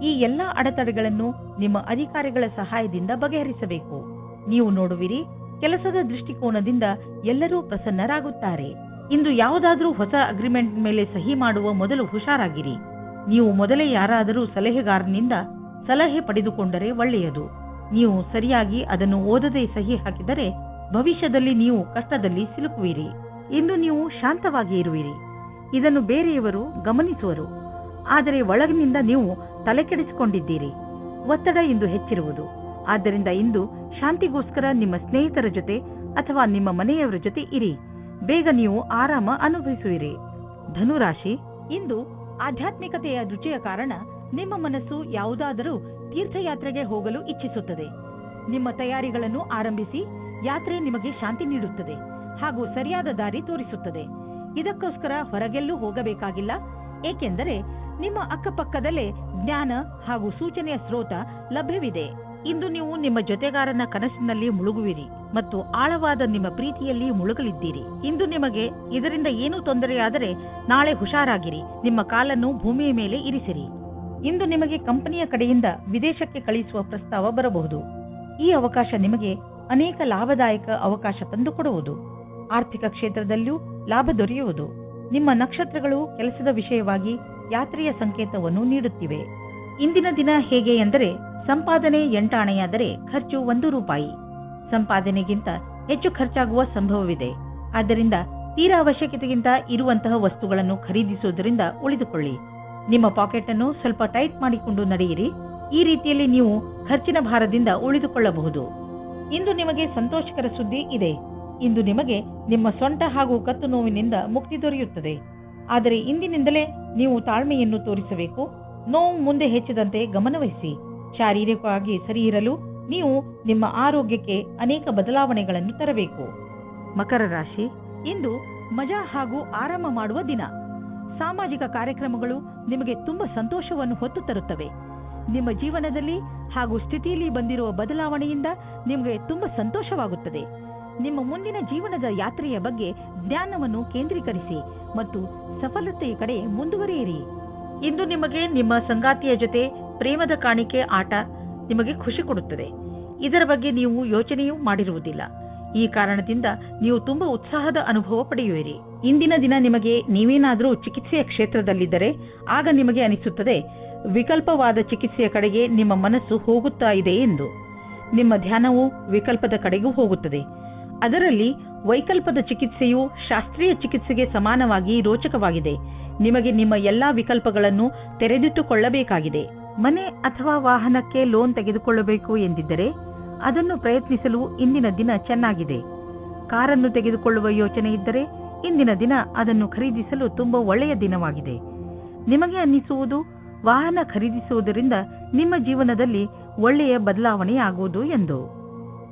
ಈ ಎಲ್ಲಾ ಅಡೆತಡೆಗಳನ್ನು ನಿಮ್ಮ ಅಧಿಕಾರಿಗಳ ಸಹಾಯದಿಂದ ಬಗೆಹರಿಸಬೇಕು. ನೀವು ನೋಡುವಿರಿ, ಕೆಲಸದ ದೃಷ್ಟಿಕೋನದಿಂದ ಎಲ್ಲರೂ ಪ್ರಸನ್ನರಾಗುತ್ತಾರೆ. ಇಂದು ಯಾವುದಾದರೂ ಹೊಸ ಅಗ್ರಿಮೆಂಟ್ ಮೇಲೆ ಸಹಿ ಮಾಡುವ ಮೊದಲು ಹುಷಾರಾಗಿರಿ. ನೀವು ಮೊದಲೇ ಯಾರಾದರೂ ಸಲಹೆಗಾರನಿಂದ ಸಲಹೆ ಪಡೆದುಕೊಂಡರೆ ಒಳ್ಳೆಯದು. ನೀವು ಸರಿಯಾಗಿ ಅದನ್ನು ಓದದೆ ಸಹಿ ಹಾಕಿದರೆ ಭವಿಷ್ಯದಲ್ಲಿ ನೀವು ಕಷ್ಟದಲ್ಲಿ ಸಿಲುಕುವಿರಿ. ಇಂದು ನೀವು ಶಾಂತವಾಗಿ ಇರುವಿರಿ. ಇದನ್ನು ಬೇರೆಯವರು ಗಮನಿಸುವರು. ಆದರೆ ಒಳಗಿನಿಂದ ನೀವು ತಲೆಕೆಡಿಸಿಕೊಂಡಿದ್ದೀರಿ. ಒತ್ತಡ ಇಂದು ಹೆಚ್ಚಿರುವುದು. ಆದ್ದರಿಂದ ಇಂದು ಶಾಂತಿಗೋಸ್ಕರ ನಿಮ್ಮ ಸ್ನೇಹಿತರ ಜೊತೆ ಅಥವಾ ನಿಮ್ಮ ಮನೆಯವರ ಜೊತೆ ಇರಿ. ಬೇಗ ನೀವು ಆರಾಮ ಅನುಭವಿಸುವಿರಿ. ಧನುರಾಶಿ, ಇಂದು ಆಧ್ಯಾತ್ಮಿಕತೆಯ ರುಚಿಯ ಕಾರಣ ನಿಮ್ಮ ಮನಸ್ಸು ಯಾವುದಾದರೂ ತೀರ್ಥಯಾತ್ರೆಗೆ ಹೋಗಲು ಇಚ್ಛಿಸುತ್ತದೆ. ನಿಮ್ಮ ತಯಾರಿಗಳನ್ನು ಆರಂಭಿಸಿ. ಯಾತ್ರೆ ನಿಮಗೆ ಶಾಂತಿ ನೀಡುತ್ತದೆ ಹಾಗೂ ಸರಿಯಾದ ದಾರಿ ತೋರಿಸುತ್ತದೆ. ಇದಕ್ಕೋಸ್ಕರ ಹೊರಗೆಲ್ಲೂ ಹೋಗಬೇಕಾಗಿಲ್ಲ, ಏಕೆಂದರೆ ನಿಮ್ಮ ಅಕ್ಕಪಕ್ಕದಲ್ಲೇ ಜ್ಞಾನ ಹಾಗೂ ಸೂಚನೆಯ ಸ್ರೋತ ಲಭ್ಯವಿದೆ. ಇಂದು ನೀವು ನಿಮ್ಮ ಜೊತೆಗಾರನ ಕನಸಿನಲ್ಲಿ ಮುಳುಗುವಿರಿ ಮತ್ತು ಆಳವಾದ ನಿಮ್ಮ ಪ್ರೀತಿಯಲ್ಲಿ ಮುಳುಗಲಿದ್ದೀರಿ. ಇಂದು ನಿಮಗೆ ಇದರಿಂದ ಏನೂ ತೊಂದರೆಯಾದರೆ ನಾಳೆ ಹುಷಾರಾಗಿರಿ. ನಿಮ್ಮ ಕಾಲನ್ನು ಭೂಮಿಯ ಮೇಲೆ ಇರಿಸಿರಿ. ಇಂದು ನಿಮಗೆ ಕಂಪನಿಯ ಕಡೆಯಿಂದ ವಿದೇಶಕ್ಕೆ ಕಳಿಸುವ ಪ್ರಸ್ತಾವ ಬರಬಹುದು. ಈ ಅವಕಾಶ ನಿಮಗೆ ಅನೇಕ ಲಾಭದಾಯಕ ಅವಕಾಶ ತಂದುಕೊಡುವುದು. ಆರ್ಥಿಕ ಕ್ಷೇತ್ರದಲ್ಲೂ ಲಾಭ ದೊರೆಯುವುದು. ನಿಮ್ಮ ನಕ್ಷತ್ರಗಳು ಕೆಲಸದ ವಿಷಯವಾಗಿ ಯಾತ್ರೆಯ ಸಂಕೇತವನ್ನು ನೀಡುತ್ತಿವೆ. ಇಂದಿನ ದಿನ ಹೇಗೆ ಎಂದರೆ, ಸಂಪಾದನೆ 8 ಆಣೆಯಾದರೆ ಖರ್ಚು 1 ರೂಪಾಯಿ. ಸಂಪಾದನೆಗಿಂತ ಹೆಚ್ಚು ಖರ್ಚಾಗುವ ಸಂಭವವಿದೆ. ಆದ್ದರಿಂದ ತೀರಾ ಅವಶ್ಯಕತೆಗಿಂತ ಇರುವಂತಹ ವಸ್ತುಗಳನ್ನು ಖರೀದಿಸುವುದರಿಂದ ಉಳಿದುಕೊಳ್ಳಿ. ನಿಮ್ಮ ಪಾಕೆಟ್ ಅನ್ನು ಸ್ವಲ್ಪ ಟೈಟ್ ಮಾಡಿಕೊಂಡು ನಡೆಯಿರಿ. ಈ ರೀತಿಯಲ್ಲಿ ನೀವು ಖರ್ಚಿನ ಭಾರದಿಂದ ಉಳಿದುಕೊಳ್ಳಬಹುದು. ಇಂದು ನಿಮಗೆ ಸಂತೋಷಕರ ಸುದ್ದಿ ಇದೆ. ಇಂದು ನಿಮಗೆ ನಿಮ್ಮ ಸೊಂಟ ಹಾಗೂ ಕತ್ತು ನೋವಿನಿಂದ ಮುಕ್ತಿ ದೊರೆಯುತ್ತದೆ. ಆದರೆ ಇಂದಿನಿಂದಲೇ ನೀವು ತಾಳ್ಮೆಯನ್ನು ತೋರಿಸಬೇಕು. ನೋವು ಮುಂದೆ ಹೆಚ್ಚಿದಂತೆ ಗಮನವಹಿಸಿ. ಶಾರೀರಿಕವಾಗಿ ಸರಿ ಇರಲು ನೀವು ನಿಮ್ಮ ಆರೋಗ್ಯಕ್ಕೆ ಅನೇಕ ಬದಲಾವಣೆಗಳನ್ನು ತರಬೇಕು. ಮಕರ ರಾಶಿ, ಇಂದು ಮಜಾ ಹಾಗೂ ಆರಾಮ ಮಾಡುವ ದಿನ. ಸಾಮಾಜಿಕ ಕಾರ್ಯಕ್ರಮಗಳು ನಿಮಗೆ ತುಂಬಾ ಸಂತೋಷವನ್ನು ಹೊತ್ತು ತರುತ್ತವೆ. ನಿಮ್ಮ ಜೀವನದಲ್ಲಿ ಹಾಗೂ ಸ್ಥಿತಿಯಲ್ಲಿ ಬಂದಿರುವ ಬದಲಾವಣೆಯಿಂದ ನಿಮಗೆ ತುಂಬಾ ಸಂತೋಷವಾಗುತ್ತದೆ. ನಿಮ್ಮ ಮುಂದಿನ ಜೀವನದ ಯಾತ್ರೆಯ ಬಗ್ಗೆ ಜ್ಞಾನವನ್ನು ಕೇಂದ್ರೀಕರಿಸಿ ಮತ್ತು ಸಫಲತೆಯ ಕಡೆ ಮುಂದುವರಿಯಿರಿ. ಇಂದು ನಿಮಗೆ ನಿಮ್ಮ ಸಂಗಾತಿಯ ಜೊತೆ ಪ್ರೇಮದ ಕಾಣಿಕೆ ಆಟ ನಿಮಗೆ ಖುಷಿ ಕೊಡುತ್ತದೆ. ಇದರ ಬಗ್ಗೆ ನೀವು ಯೋಚನೆಯೂ ಮಾಡಿರುವುದಿಲ್ಲ. ಈ ಕಾರಣದಿಂದ ನೀವು ತುಂಬಾ ಉತ್ಸಾಹದ ಅನುಭವ ಪಡೆಯುವಿರಿ. ಇಂದಿನ ದಿನ ನಿಮಗೆ ನೀವೇನಾದರೂ ಚಿಕಿತ್ಸೆಯ ಕ್ಷೇತ್ರದಲ್ಲಿದ್ದರೆ ಆಗ ನಿಮಗೆ ಅನಿಸುತ್ತದೆ ವಿಕಲ್ಪವಾದ ಚಿಕಿತ್ಸೆಯ ಕಡೆಗೆ ನಿಮ್ಮ ಮನಸ್ಸು ಹೋಗುತ್ತಾ ಇದೆ ಎಂದು. ನಿಮ್ಮ ಧ್ಯಾನವು ವಿಕಲ್ಪದ ಕಡೆಗೂ ಹೋಗುತ್ತದೆ. ಅದರಲ್ಲಿ ವೈಕಲ್ಪದ ಚಿಕಿತ್ಸೆಯು ಶಾಸ್ತ್ರೀಯ ಚಿಕಿತ್ಸೆಗೆ ಸಮಾನವಾಗಿ ರೋಚಕವಾಗಿದೆ. ನಿಮಗೆ ನಿಮ್ಮ ಎಲ್ಲಾ ವಿಕಲ್ಪಗಳನ್ನು ತೆರೆದಿಟ್ಟುಕೊಳ್ಳಬೇಕಾಗಿದೆ. ಮನೆ ಅಥವಾ ವಾಹನಕ್ಕೆ ಲೋನ್ ತೆಗೆದುಕೊಳ್ಳಬೇಕು ಎಂದಿದ್ದರೆ ಅದನ್ನು ಪ್ರಯತ್ನಿಸಲು ಇಂದಿನ ದಿನ ಚೆನ್ನಾಗಿದೆ. ಕಾರನ್ನು ತೆಗೆದುಕೊಳ್ಳುವ ಯೋಚನೆ ಇದ್ದರೆ ಇಂದಿನ ದಿನ ಅದನ್ನು ಖರೀದಿಸಲು ತುಂಬಾ ಒಳ್ಳೆಯ ದಿನವಾಗಿದೆ. ನಿಮಗೆ ಅನ್ನಿಸುವುದು ವಾಹನ ಖರೀದಿಸುವುದರಿಂದ ನಿಮ್ಮ ಜೀವನದಲ್ಲಿ ಒಳ್ಳೆಯ ಬದಲಾವಣೆ ಆಗುವುದು ಎಂದು.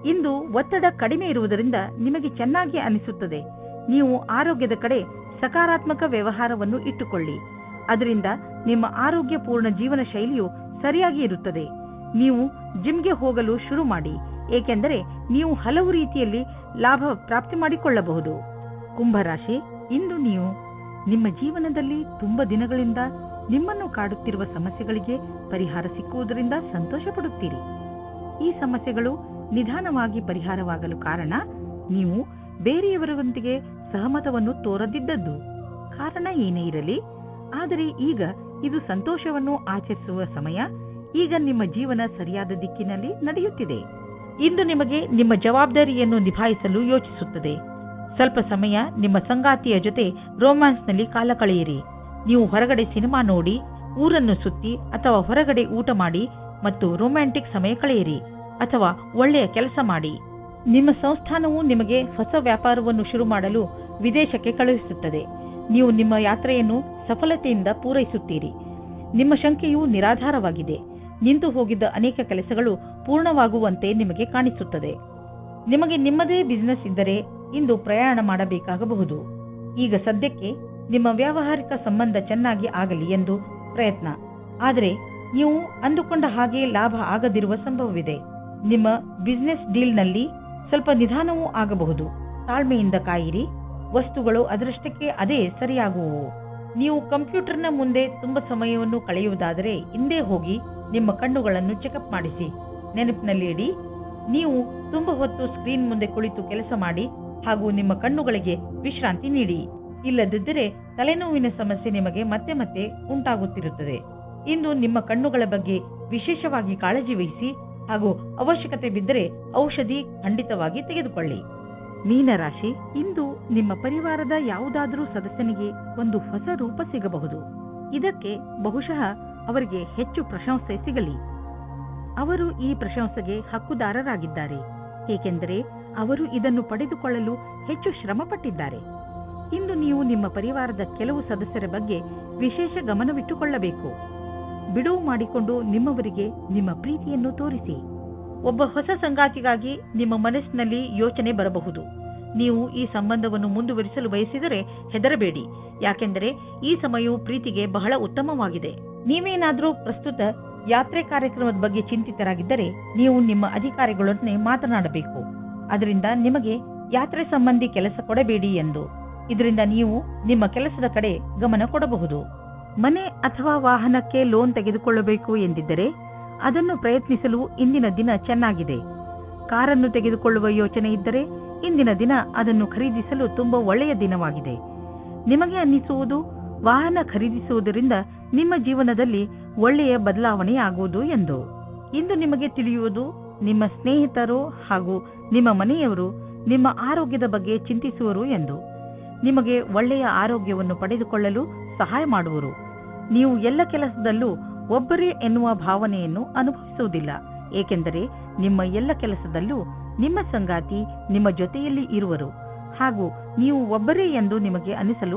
ಇಂದು ಒತ್ತಡ ಕಡಿಮೆ ಇರುವುದರಿಂದ ನಿಮಗೆ ಚೆನ್ನಾಗಿ ಅನಿಸುತ್ತದೆ. ನೀವು ಆರೋಗ್ಯದ ಕಡೆ ಸಕಾರಾತ್ಮಕ ವ್ಯವಹಾರವನ್ನು ಇಟ್ಟುಕೊಳ್ಳಿ. ಅದರಿಂದ ನಿಮ್ಮ ಆರೋಗ್ಯಪೂರ್ಣ ಜೀವನ ಶೈಲಿಯು ಸರಿಯಾಗಿ ಇರುತ್ತದೆ. ನೀವು ಜಿಮ್ಗೆ ಹೋಗಲು ಶುರು ಮಾಡಿ, ಏಕೆಂದರೆ ನೀವು ಹಲವು ರೀತಿಯಲ್ಲಿ ಲಾಭ ಪ್ರಾಪ್ತಿ ಮಾಡಿಕೊಳ್ಳಬಹುದು. ಕುಂಭರಾಶಿ, ಇಂದು ನೀವು ನಿಮ್ಮ ಜೀವನದಲ್ಲಿ ತುಂಬಾ ದಿನಗಳಿಂದ ನಿಮ್ಮನ್ನು ಕಾಡುತ್ತಿರುವ ಸಮಸ್ಯೆಗಳಿಗೆ ಪರಿಹಾರ ಸಿಕ್ಕುವುದರಿಂದ ಸಂತೋಷ ಪಡುತ್ತೀರಿ. ಈ ಸಮಸ್ಯೆಗಳು ನಿಧಾನವಾಗಿ ಪರಿಹಾರವಾಗಲು ಕಾರಣ ನೀವು ಬೇರೆಯವರೊಂದಿಗೆ ಸಹಮತವನ್ನು ತೋರದಿದ್ದದ್ದು. ಕಾರಣ ಏನೇ ಇರಲಿ, ಆದರೆ ಈಗ ಇದು ಸಂತೋಷವನ್ನು ಆಚರಿಸುವ ಸಮಯ. ಈಗ ನಿಮ್ಮ ಜೀವನ ಸರಿಯಾದ ದಿಕ್ಕಿನಲ್ಲಿ ನಡೆಯುತ್ತಿದೆ. ಇಂದು ನಿಮಗೆ ನಿಮ್ಮ ಜವಾಬ್ದಾರಿಯನ್ನು ನಿಭಾಯಿಸಲು ಯೋಚಿಸುತ್ತದೆ. ಸ್ವಲ್ಪ ಸಮಯ ನಿಮ್ಮ ಸಂಗಾತಿಯ ಜೊತೆ ರೋಮ್ಯಾನ್ಸ್ನಲ್ಲಿ ಕಾಲ ಕಳೆಯಿರಿ. ನೀವು ಹೊರಗಡೆ ಸಿನಿಮಾ ನೋಡಿ, ಊರನ್ನು ಸುತ್ತಿ ಅಥವಾ ಹೊರಗಡೆ ಊಟ ಮಾಡಿ ಮತ್ತು ರೊಮ್ಯಾಂಟಿಕ್ ಸಮಯ ಕಳೆಯಿರಿ ಅಥವಾ ಒಳ್ಳೆಯ ಕೆಲಸ ಮಾಡಿ. ನಿಮ್ಮ ಸಂಸ್ಥಾನವು ನಿಮಗೆ ಹೊಸ ವ್ಯಾಪಾರವನ್ನು ಶುರು ಮಾಡಲು ವಿದೇಶಕ್ಕೆ ಕಳುಹಿಸುತ್ತದೆ. ನೀವು ನಿಮ್ಮ ಯಾತ್ರೆಯನ್ನು ಸಫಲತೆಯಿಂದ ಪೂರೈಸುತ್ತೀರಿ. ನಿಮ್ಮ ಶಂಕೆಯು ನಿರಾಧಾರವಾಗಿದೆ. ನಿಂತು ಹೋಗಿದ್ದ ಅನೇಕ ಕೆಲಸಗಳು ಪೂರ್ಣವಾಗುವಂತೆ ನಿಮಗೆ ಕಾಣಿಸುತ್ತದೆ. ನಿಮಗೆ ನಿಮ್ಮದೇ ಬಿಸಿನೆಸ್ ಇದ್ದರೆ ಇಂದು ಪ್ರಯಾಣ ಮಾಡಬೇಕಾಗಬಹುದು. ಈಗ ಸದ್ಯಕ್ಕೆ ನಿಮ್ಮ ವ್ಯಾವಹಾರಿಕ ಸಂಬಂಧ ಚೆನ್ನಾಗಿ ಆಗಲಿ ಎಂದು ಪ್ರಯತ್ನ. ಆದರೆ ನೀವು ಅಂದುಕೊಂಡ ಹಾಗೆ ಲಾಭ ಆಗದಿರುವ ಸಂಭವವಿದೆ. ನಿಮ್ಮ ಬಿಸಿನೆಸ್ ಡೀಲ್ನಲ್ಲಿ ಸ್ವಲ್ಪ ನಿಧಾನವೂ ಆಗಬಹುದು. ತಾಳ್ಮೆಯಿಂದ ಕಾಯಿರಿ. ವಸ್ತುಗಳು ಅದರಷ್ಟಕ್ಕೆ ಅದೇ ಸರಿಯಾಗುವವು. ನೀವು ಕಂಪ್ಯೂಟರ್ನ ಮುಂದೆ ತುಂಬಾ ಸಮಯವನ್ನು ಕಳೆಯುವುದಾದರೆ ಹಿಂದೆ ಹೋಗಿ ನಿಮ್ಮ ಕಣ್ಣುಗಳನ್ನು ಚೆಕಪ್ ಮಾಡಿಸಿ. ನೆನಪಿನಲ್ಲಿ ಇಡಿ, ನೀವು ತುಂಬಾ ಹೊತ್ತು ಸ್ಕ್ರೀನ್ ಮುಂದೆ ಕುಳಿತು ಕೆಲಸ ಮಾಡಿ ಹಾಗೂ ನಿಮ್ಮ ಕಣ್ಣುಗಳಿಗೆ ವಿಶ್ರಾಂತಿ ನೀಡಿ. ಇಲ್ಲದಿದ್ದರೆ ತಲೆನೋವಿನ ಸಮಸ್ಯೆ ನಿಮಗೆ ಮತ್ತೆ ಮತ್ತೆ ಉಂಟಾಗುತ್ತಿರುತ್ತದೆ. ಇಂದು ನಿಮ್ಮ ಕಣ್ಣುಗಳ ಬಗ್ಗೆ ವಿಶೇಷವಾಗಿ ಕಾಳಜಿ ವಹಿಸಿ ಹಾಗೂ ಅವಶ್ಯಕತೆ ಬಿದ್ದರೆ ಔಷಧಿ ಖಂಡಿತವಾಗಿ ತೆಗೆದುಕೊಳ್ಳಿ. ಮೀನರಾಶಿ, ಇಂದು ನಿಮ್ಮ ಪರಿವಾರದ ಯಾವುದಾದರೂ ಸದಸ್ಯನಿಗೆ ಒಂದು ಹೊಸ ರೂಪ ಸಿಗಬಹುದು. ಇದಕ್ಕೆ ಬಹುಶಃ ಅವರಿಗೆ ಹೆಚ್ಚು ಪ್ರಶಂಸೆ ಸಿಗಲಿ. ಅವರು ಈ ಪ್ರಶಂಸೆಗೆ ಹಕ್ಕುದಾರರಾಗಿದ್ದಾರೆ, ಏಕೆಂದರೆ ಅವರು ಇದನ್ನು ಪಡೆದುಕೊಳ್ಳಲು ಹೆಚ್ಚು ಶ್ರಮಪಟ್ಟಿದ್ದಾರೆ. ಇಂದು ನೀವು ನಿಮ್ಮ ಪರಿವಾರದ ಕೆಲವು ಸದಸ್ಯರ ಬಗ್ಗೆ ವಿಶೇಷ ಗಮನವಿಟ್ಟುಕೊಳ್ಳಬೇಕು. ಬಿಡುವು ಮಾಡಿಕೊಂಡು ನಿಮ್ಮವರಿಗೆ ನಿಮ್ಮ ಪ್ರೀತಿಯನ್ನು ತೋರಿಸಿ. ಒಬ್ಬ ಹೊಸ ಸಂಗಾತಿಗಾಗಿ ನಿಮ್ಮ ಮನಸ್ಸಿನಲ್ಲಿ ಯೋಚನೆ ಬರಬಹುದು. ನೀವು ಈ ಸಂಬಂಧವನ್ನು ಮುಂದುವರಿಸಲು ಬಯಸಿದರೆ ಹೆದರಬೇಡಿ, ಯಾಕೆಂದರೆ ಈ ಸಮಯವು ಪ್ರೀತಿಗೆ ಬಹಳ ಉತ್ತಮವಾಗಿದೆ. ನೀವೇನಾದರೂ ಪ್ರಸ್ತುತ ಯಾತ್ರೆ ಕಾರ್ಯಕ್ರಮದ ಬಗ್ಗೆ ಚಿಂತಿತರಾಗಿದ್ದರೆ ನೀವು ನಿಮ್ಮ ಅಧಿಕಾರಿಗಳೊಡನೆ ಮಾತನಾಡಬೇಕು. ಅದರಿಂದ ನಿಮಗೆ ಯಾತ್ರೆ ಸಂಬಂಧಿ ಕೆಲಸ ಕೊಡಬೇಡಿ ಎಂದು. ಇದರಿಂದ ನೀವು ನಿಮ್ಮ ಕೆಲಸದ ಕಡೆ ಗಮನ ಕೊಡಬಹುದು. ಮನೆ ಅಥವಾ ವಾಹನಕ್ಕೆ ಲೋನ್ ತೆಗೆದುಕೊಳ್ಳಬೇಕು ಎಂದಿದ್ದರೆ ಅದನ್ನು ಪ್ರಯತ್ನಿಸಲು ಇಂದಿನ ದಿನ ಚೆನ್ನಾಗಿದೆ. ಕಾರನ್ನು ತೆಗೆದುಕೊಳ್ಳುವ ಯೋಚನೆ ಇದ್ದರೆ ಇಂದಿನ ದಿನ ಅದನ್ನು ಖರೀದಿಸಲು ತುಂಬಾ ಒಳ್ಳೆಯ ದಿನವಾಗಿದೆ. ನಿಮಗೆ ಅನ್ನಿಸುವುದು ವಾಹನ ಖರೀದಿಸುವುದರಿಂದ ನಿಮ್ಮ ಜೀವನದಲ್ಲಿ ಒಳ್ಳೆಯ ಬದಲಾವಣೆ ಆಗುವುದು ಎಂದು. ಇಂದು ನಿಮಗೆ ತಿಳಿಯುವುದು ನಿಮ್ಮ ಸ್ನೇಹಿತರು ಹಾಗೂ ನಿಮ್ಮ ಮನೆಯವರು ನಿಮ್ಮ ಆರೋಗ್ಯದ ಬಗ್ಗೆ ಚಿಂತಿಸುವರು ಎಂದು. ನಿಮಗೆ ಒಳ್ಳೆಯ ಆರೋಗ್ಯವನ್ನು ಪಡೆದುಕೊಳ್ಳಲು ಸಹಾಯ ಮಾಡುವರು. ನೀವು ಎಲ್ಲ ಕೆಲಸದಲ್ಲೂ ಒಬ್ಬರೇ ಎನ್ನುವ ಭಾವನೆಯನ್ನು ಅನುಭವಿಸುವುದಿಲ್ಲ, ಏಕೆಂದರೆ ನಿಮ್ಮ ಎಲ್ಲ ಕೆಲಸದಲ್ಲೂ ನಿಮ್ಮ ಸಂಗಾತಿ ನಿಮ್ಮ ಜೊತೆಯಲ್ಲಿ ಇರುವರು ಹಾಗೂ ನೀವು ಒಬ್ಬರೇ ಎಂದು ನಿಮಗೆ ಅನಿಸಲು